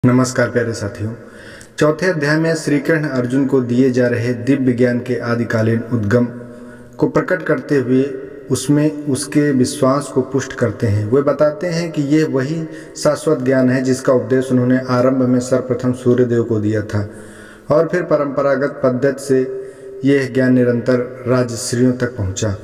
नमस्कार प्यारे साथियों। चौथे अध्याय में श्री कृष्ण अर्जुन को दिए जा रहे दिव्य ज्ञान के आदिकालीन उद्गम को प्रकट करते हुए उसमें उसके विश्वास को पुष्ट करते हैं। वे बताते हैं कि यह वही शाश्वत ज्ञान है जिसका उपदेश उन्होंने आरंभ में सर्वप्रथम सूर्यदेव को दिया था और फिर परंपरागत पद्धति से यह ज्ञान निरंतर राजश्रियों तक पहुंचा।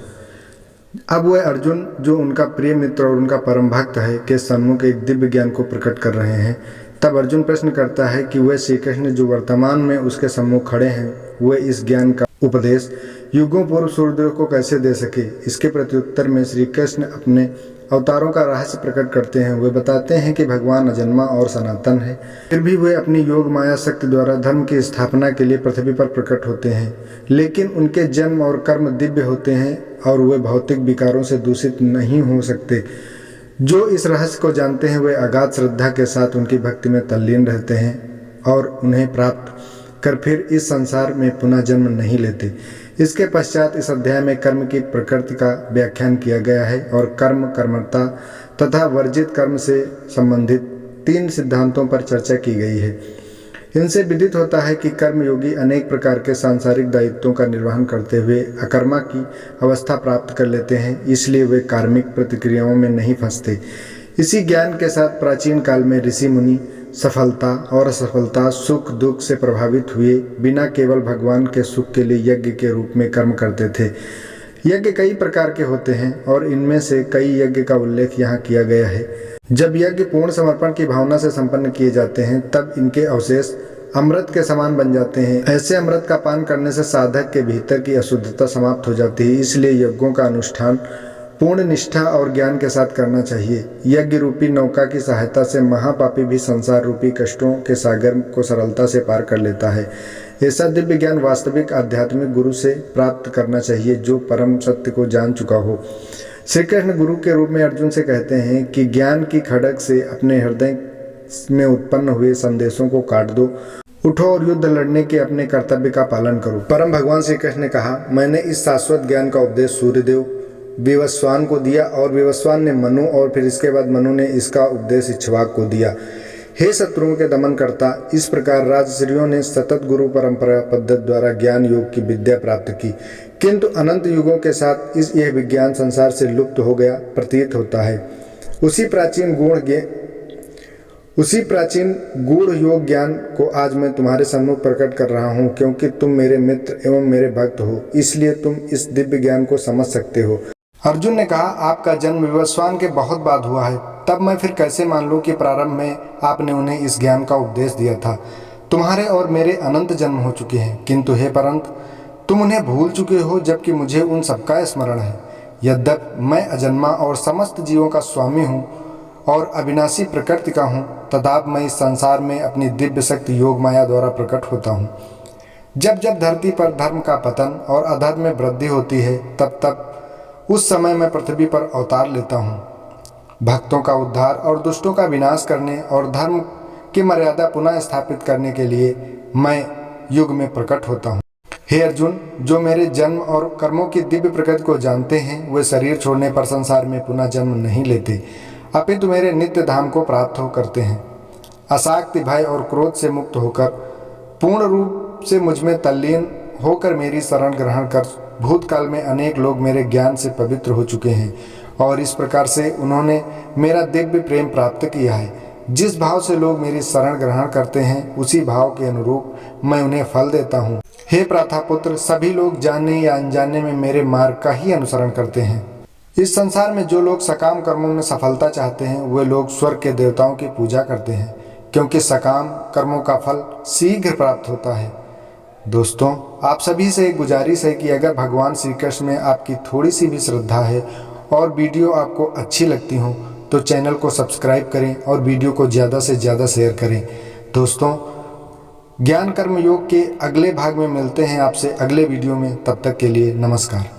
अब वह अर्जुन, जो उनका प्रिय मित्र और उनका परम भक्त है, के सम्मुख एक दिव्य ज्ञान को प्रकट कर रहे हैं। तब अर्जुन प्रश्न करता है कि वह श्री कृष्ण जो वर्तमान में उसके सम्मुख खड़े हैं, वह इस ज्ञान का उपदेश युगों पूर्व सूर्यदेव को कैसे दे सके। इसके प्रत्युत्तर में श्री कृष्ण अपने अवतारों का रहस्य प्रकट करते हैं। वे बताते हैं कि भगवान अजन्मा और सनातन है, फिर भी वे अपनी योग माया शक्ति द्वारा धर्म की स्थापना के लिए पृथ्वी पर प्रकट होते हैं। लेकिन उनके जन्म और कर्म दिव्य होते हैं और वे भौतिक विकारों से दूषित नहीं हो सकते। जो इस रहस्य को जानते हैं वे अगाध श्रद्धा के साथ उनकी भक्ति में तल्लीन रहते हैं और उन्हें प्राप्त कर फिर इस संसार में पुनः जन्म नहीं लेते। इसके पश्चात इस अध्याय में कर्म की प्रकृति का व्याख्यान किया गया है और कर्म, कर्मता तथा वर्जित कर्म से संबंधित 3 सिद्धांतों पर चर्चा की गई है। इनसे विदित होता है कि कर्मयोगी अनेक प्रकार के सांसारिक दायित्वों का निर्वहन करते हुए अकर्मा की अवस्था प्राप्त कर लेते हैं, इसलिए वे कार्मिक प्रतिक्रियाओं में नहीं फंसते। इसी ज्ञान के साथ प्राचीन काल में ऋषि मुनि सफलता और असफलता, सुख दुख से प्रभावित हुए बिना केवल भगवान के सुख के लिए यज्ञ के रूप में कर्म करते थे। यज्ञ कई प्रकार के होते हैं और इनमें से कई यज्ञ का उल्लेख यहाँ किया गया है। जब यज्ञ पूर्ण समर्पण की भावना से संपन्न किए जाते हैं तब इनके अवशेष अमृत के समान बन जाते हैं। ऐसे अमृत का पान करने से साधक के भीतर की अशुद्धता समाप्त हो जाती है। इसलिए यज्ञों का अनुष्ठान पूर्ण निष्ठा और ज्ञान के साथ करना चाहिए। यज्ञ रूपी नौका की सहायता से महापापी भी संसार रूपी कष्टों के सागर को सरलता से पार कर लेता है। ऐसा दिव्य ज्ञान वास्तविक आध्यात्मिक गुरु से प्राप्त करना चाहिए जो परम सत्य को जान चुका हो। श्री कृष्ण गुरु के रूप में अर्जुन से कहते हैं कि ज्ञान की खड़ग से अपने हृदय में उत्पन्न हुए संदेशों को काट दो, उठो और युद्ध लड़ने के अपने कर्तव्य का पालन करो। परम भगवान श्री कृष्ण ने कहा, मैंने इस शाश्वत ज्ञान का उपदेश सूर्यदेव विवस्वान को दिया और विवस्वान ने मनु और फिर इसके बाद मनु ने इसका उपदेश इक्ष्वाक को दिया। हे शत्रुओं के दमन करता, इस प्रकार राजश्रियों ने सतत गुरु परंपरा पद्धति द्वारा ज्ञान योग की विद्या प्राप्त की, किंतु अनंत युगों के साथ यह विज्ञान संसार से लुप्त हो गया प्रतीत होता है। उसी प्राचीन गूढ़ योग ज्ञान को आज मैं तुम्हारे सम्मुख प्रकट कर रहा हूँ, क्योंकि तुम मेरे मित्र एवं मेरे भक्त हो, इसलिए तुम इस दिव्य ज्ञान को समझ सकते हो। अर्जुन ने कहा, आपका जन्म विवस्वान के बहुत बाद हुआ है, तब मैं फिर कैसे मान लूं कि प्रारंभ में आपने उन्हें इस ज्ञान का उपदेश दिया था। तुम्हारे और मेरे अनंत जन्म हो चुके हैं, किंतु हे परंत तुम उन्हें भूल चुके हो, जबकि मुझे उन सबका स्मरण है। यद्यपि मैं अजन्मा और समस्त जीवों का स्वामी हूँ और अविनाशी प्रकृति का हूँ, तथापि मैं इस संसार में अपनी दिव्य शक्ति योग माया द्वारा प्रकट होता हूँ। जब जब धरती पर धर्म का पतन और अधर्म में वृद्धि होती है, तब तब उस समय मैं पृथ्वी पर अवतार लेता हूँ। भक्तों का उद्धार और दुष्टों का विनाश करने और धर्म की मर्यादा पुनः स्थापित करने के लिए मैं युग में प्रकट होता हूँ। हे अर्जुन, जो मेरे जन्म और कर्मों की दिव्य प्रकृति को जानते हैं, वे शरीर छोड़ने पर संसार में पुनः जन्म नहीं लेते, अपितु मेरे नित्य धाम को प्राप्त हो करते हैं। अशाक्ति, भय और क्रोध से मुक्त होकर पूर्ण रूप से मुझ में तल्लीन होकर मेरी शरण ग्रहण कर भूतकाल में अनेक लोग मेरे ज्ञान से पवित्र हो चुके हैं और इस प्रकार से उन्होंने मेरा दिव्य प्रेम प्राप्त किया है। जिस भाव से लोग मेरी शरण ग्रहण करते हैं, उसी भाव के अनुरूप मैं उन्हें फल देता हूँ। हे प्राथापुत्र, सभी लोग जानने या अनजाने में मेरे मार्ग का ही अनुसरण करते हैं। इस संसार में जो लोग सकाम कर्मों में सफलता चाहते हैं, वे लोग स्वर्ग के देवताओं की पूजा करते हैं, क्योंकि सकाम कर्मों का फल शीघ्र प्राप्त होता है। दोस्तों, आप सभी से एक गुजारिश है कि अगर भगवान श्री कृष्ण में आपकी थोड़ी सी भी श्रद्धा है और वीडियो आपको अच्छी लगती हो, तो चैनल को सब्सक्राइब करें और वीडियो को ज़्यादा से ज़्यादा शेयर करें। दोस्तों, ज्ञान कर्म योग के अगले भाग में मिलते हैं आपसे अगले वीडियो में। तब तक के लिए नमस्कार।